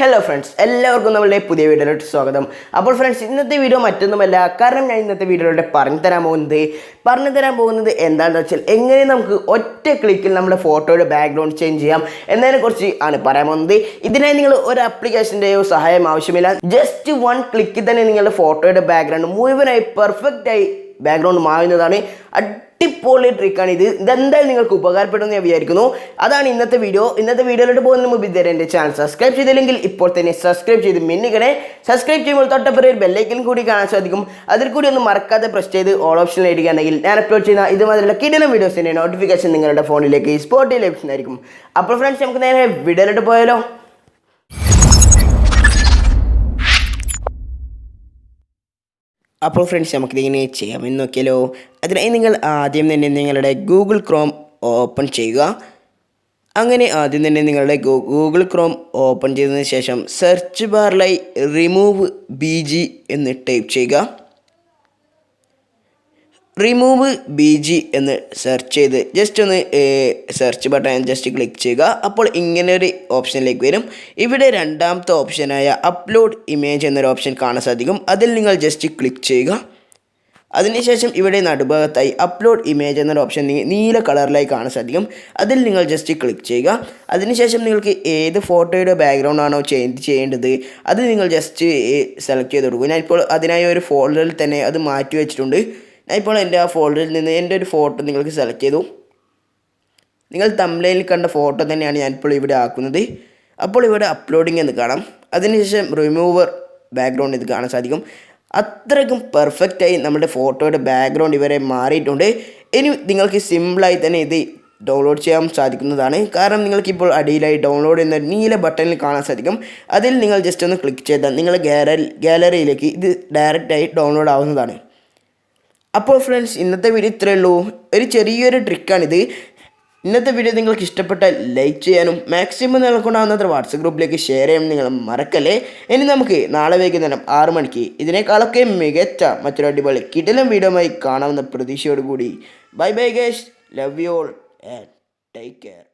Hello friends, എല്ലാവർക്കും നമ്മളുടെ പുതിയ വീഡിയോയിലോട്ട് സ്വാഗതം. അപ്പോൾ ഫ്രണ്ട്സ്, ഇന്നത്തെ വീഡിയോ മറ്റൊന്നുമല്ല. കാരണം ഞാൻ ഇന്നത്തെ വീഡിയോയിലൂടെ പറഞ്ഞു തരാൻ പോകുന്നത് എന്താണെന്ന് വെച്ചാൽ എങ്ങനെ നമുക്ക് ഒറ്റ ക്ലിക്കിൽ നമ്മുടെ ഫോട്ടോയുടെ ബാക്ക്ഗ്രൗണ്ട് ചേഞ്ച് ചെയ്യാം എന്നതിനെക്കുറിച്ച് ആണ് പറയാൻ പോകുന്നത്. ഇതിനായി നിങ്ങൾ ഒരു ആപ്ലിക്കേഷൻ്റെയോ സഹായം ആവശ്യമില്ല. ജസ്റ്റ് വൺ ക്ലിക്കിൽ തന്നെ നിങ്ങളുടെ ഫോട്ടോയുടെ ബാക്ക്ഗ്രൗണ്ട് മുഴുവനായി പെർഫെക്റ്റായി ബാക്ക്ഗ്രൗണ്ട് മാറുന്നതാണ്. അടിപൊളി ട്രിക്കാണ് ഇത്. ഇതെന്തായാലും നിങ്ങൾക്ക് ഉപകാരപ്പെടുമെന്ന് ഞാൻ വിചാരിക്കുന്നു. അതാണ് ഇന്നത്തെ വീഡിയോയിലോട്ട് പോകുന്നതിന് മുമ്പ് ഇതുവരെ എൻ്റെ ചാനൽ സബ്സ്ക്രൈബ് ചെയ്തില്ലെങ്കിൽ ഇപ്പോൾ തന്നെ സബ്സ്ക്രൈബ് ചെയ്ത് മിന്നിക്കണേ. സബ്സ്ക്രൈബ് ചെയ്യുമ്പോൾ തൊട്ടപ്പുറം ഒരു ബെല്ലൈക്കൻ കൂടി കാണാൻ സാധിക്കും. അതിൽ കൂടി ഒന്ന് മറക്കാതെ പ്രസ് ചെയ്ത് ഓൾ ഓപ്ഷൻ ഇടുകയാണെങ്കിൽ ഞാൻ അപ്ലോഡ് ചെയ്യുന്ന ഇതുമാതിരിയുള്ള കിടിലൻ വീഡിയോസിൻ്റെ നോട്ടിഫിക്കേഷൻ നിങ്ങളുടെ ഫോണിലേക്ക് സ്പോട്ടിൽ ലഭിക്കുന്നതായിരിക്കും. അപ്പോൾ ഫ്രണ്ട്സ്, നമുക്ക് നേരെ വീഡിയോയിലോട്ട് പോയാലോ. അപ്പോൾ ഫ്രണ്ട്സ്, നമുക്കിതിങ്ങനെ ചെയ്യാമെന്ന് നോക്കിയാലോ. അതിനായി നിങ്ങൾ ആദ്യം തന്നെ നിങ്ങളുടെ ഗൂഗിൾ ക്രോം ഓപ്പൺ ചെയ്യുക. അങ്ങനെ ആദ്യം തന്നെ നിങ്ങളുടെ ഗൂഗിൾ ക്രോം ഓപ്പൺ ചെയ്തതിന് ശേഷം സെർച്ച് ബാറിലായി റിമൂവ് BG എന്ന് ടൈപ്പ് ചെയ്യുക. റിമൂവ് BG എന്ന് സെർച്ച് ചെയ്ത് ജസ്റ്റ് ഒന്ന് സെർച്ച് ബട്ടൺ ജസ്റ്റ് ക്ലിക്ക് ചെയ്യുക. അപ്പോൾ ഇങ്ങനെ ഒരു ഓപ്ഷനിലേക്ക് വരും. ഇവിടെ രണ്ടാമത്തെ ഓപ്ഷനായ അപ്ലോഡ് ഇമേജ് എന്നൊരു ഓപ്ഷൻ കാണാൻ സാധിക്കും. അതിൽ നിങ്ങൾ ജസ്റ്റ് ക്ലിക്ക് ചെയ്യുക. അതിനുശേഷം ഇവിടെ നടുഭാഗത്തായി അപ്ലോഡ് ഇമേജ് എന്നൊരു ഓപ്ഷൻ നീല കളറിലായി കാണാൻ സാധിക്കും. അതിൽ നിങ്ങൾ ജസ്റ്റ് ക്ലിക്ക് ചെയ്യുക. അതിനുശേഷം നിങ്ങൾക്ക് ഏത് ഫോട്ടോയുടെ ബാക്ക്ഗ്രൗണ്ട് ആണോ ചേഞ്ച് ചെയ്യേണ്ടത് അത് നിങ്ങൾ ജസ്റ്റ് സെലക്ട് ചെയ്ത് കൊടുക്കും. ഞാനിപ്പോൾ അതിനായി ഒരു ഫോൾഡറിൽ തന്നെ അത് മാറ്റി വെച്ചിട്ടുണ്ട്. ഞാനിപ്പോൾ എൻ്റെ ആ ഫോൾഡറിൽ നിന്ന് എൻ്റെ ഒരു ഫോട്ടോ നിങ്ങൾക്ക് സെലക്ട് ചെയ്തു. നിങ്ങൾ തംബ്നെയിലിൽ കണ്ട ഫോട്ടോ തന്നെയാണ് ഞാനിപ്പോൾ ഇവിടെ ആക്കുന്നത്. അപ്പോൾ ഇവിടെ അപ്ലോഡിങ് എന്ന് കാണാം. അതിനുശേഷം റിമൂവർ ബാക്ക്ഗ്രൗണ്ട് ഇത് കാണാൻ സാധിക്കും. അത്രയ്ക്കും പെർഫെക്റ്റായി നമ്മുടെ ഫോട്ടോയുടെ ബാക്ക്ഗ്രൗണ്ട് ഇവരെ മാറിയിട്ടുണ്ട്. ഇനി നിങ്ങൾക്ക് സിമ്പിളായി തന്നെ ഇത് ഡൗൺലോഡ് ചെയ്യാൻ സാധിക്കുന്നതാണ്. കാരണം നിങ്ങൾക്കിപ്പോൾ അടിയിലായി ഡൗൺലോഡ് എന്ന നീല ബട്ടണിൽ കാണാൻ സാധിക്കും. അതിൽ നിങ്ങൾ ജസ്റ്റ് ഒന്ന് ക്ലിക്ക് ചെയ്താൽ നിങ്ങളുടെ ഗാലറിയിലേക്ക് ഇത് ഡയറക്റ്റായി ഡൗൺലോഡ് ആവുന്നതാണ്. അപ്പോൾ ഫ്രണ്ട്സ്, ഇന്നത്തെ വീഡിയോ ഇത്രയേ ഉള്ളൂ. ഒരു ചെറിയൊരു ട്രിക്കാണിത്. ഇന്നത്തെ വീഡിയോ നിങ്ങൾക്ക് ഇഷ്ടപ്പെട്ടാൽ ലൈക്ക് ചെയ്യാനും മാക്സിമം നിങ്ങൾക്കുണ്ടാകുന്നത്ര വാട്സപ്പ് ഗ്രൂപ്പിലേക്ക് ഷെയർ ചെയ്യാൻ നിങ്ങൾ മറക്കല്ലേ. ഇനി നമുക്ക് നാളെ വൈകുന്നേരം 6 മണിക്ക് ഇതിനേക്കാളൊക്കെ മികച്ച മറ്റൊരു അടിപൊളി കിടിലൻ വീഡിയോയുമായി കാണാവുന്ന പ്രതീക്ഷയോടുകൂടി bye bye guys. Love you all and take care.